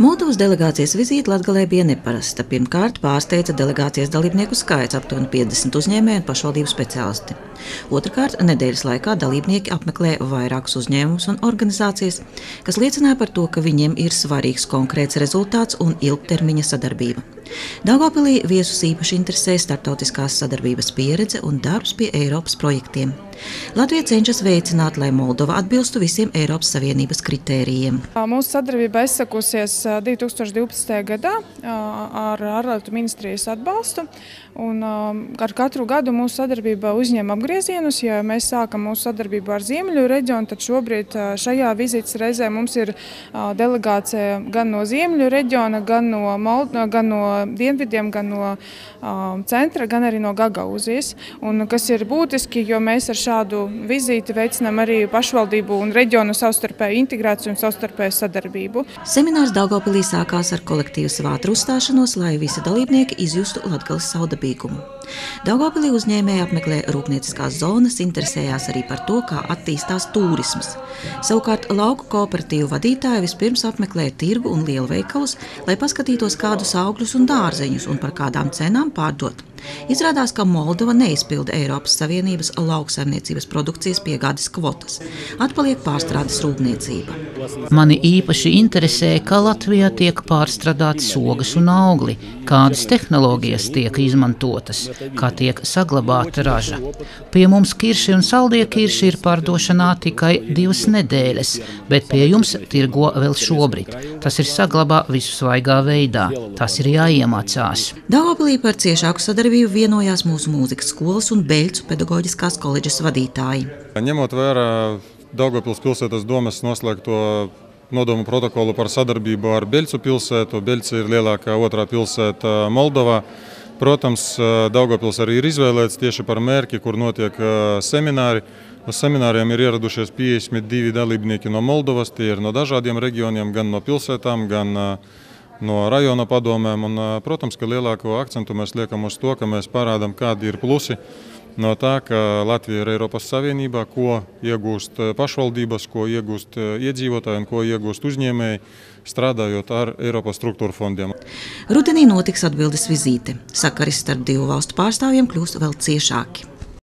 Moldovas delegācijas vizīte Latgalē bija neparasta. Pirmkārt, pārsteidza delegācijas dalībnieku skaits - aptuveni 50 uzņēmēju un pašvaldību speciālisti. Otrakārt, nedēļas laikā dalībnieki apmeklē vairākus uzņēmumus un organizācijas, kas liecināja par to, ka viņiem ir svarīgs konkrēts rezultāts un ilgtermiņa sadarbība. Daugavpilī viesus īpaši interesē starptautiskās sadarbības pieredze un darbs pie Eiropas projektiem. Latvija cenšas veicināt, lai Moldova atbilstu visiem Eiropas Savienības kritērijiem. Mūsu sadarbība aizsakusies 2012. gadā ar ārlietu ministrijas atbalstu. Un ar katru gadu mūsu sadarbība uzņem apgriezienus. Ja mēs sākam mūsu sadarbību ar Ziemeļu reģionu, tad šobrīd šajā vizītes reizē mums ir delegācija gan no Ziemeļu reģiona, gan no dienvidiem, gan no centra, gan arī no Gagaūzijas. Un kas ir būtiski, jo mēs ar šādu vizīti veicinām arī pašvaldību un reģionu savstarpēju integrāciju un savstarpēju sadarbību. Seminārs Daugavpilī sākās ar kolektīvas vātru uzstāšanos, lai visi dalībnieki izjustu Latgales saudabīgumu. Daugavpilī uzņēmēji apmeklē rūpnieciskās zonas, interesējās arī par to, kā attīstās turisms. Savukārt lauku kooperatīvu vadītāji vispirms apmeklē tirgu un lielveikalus, lai paskatītos kādus augļus un dārzeņus un par kādām cenām pārdot. Izrādās, ka Moldova neizpilda Eiropas Savienības lauksaimniecības produkcijas piegādes kvotas. Atpaliek pārstrādes rūpniecība. Mani īpaši interesē, kā Latvijā tiek pārstrādāti sogas un augli, kādas tehnoloģijas tiek izmantotas, kā tiek saglabāta raža. Pie mums kirši un saldie kirši ir pārdošanā tikai 2 nedēļas, bet pie jums tirgo vēl šobrīd. Tas ir saglabā visu svaigā veidā. Tas ir jāiemācās. Daugavpilī par ciešāku sadarbību vienojās mūsu mūzikas skolas un Beļcu pedagoģiskās koledžas vadītāji. Ņemot vērā Daugavpils pilsētas domes noslēgto nodomu protokolu par sadarbību ar Beļcu pilsētu, Beļca ir lielākā otrā pilsēta Moldovā. Protams, Daugavpils arī ir izvēlēts tieši par mērķi, kur notiek semināri. Uz semināriem ir ieradušies 52 dalībnieki no Moldovas, tie ir no dažādiem reģioniem, gan no pilsētām, gan no rajona padomēm. Un, protams, ka lielāko akcentu mēs liekam uz to, ka mēs parādām, kādi ir plusi no tā, ka Latvija ir Eiropas Savienībā, ko iegūst pašvaldības, ko iegūst iedzīvotāji un ko iegūst uzņēmēji, strādājot ar Eiropas struktūra fondiem. Rudenī notiks atbildes vizīte. Sakari starp 2 valstu pārstāvjiem kļūst vēl ciešāki.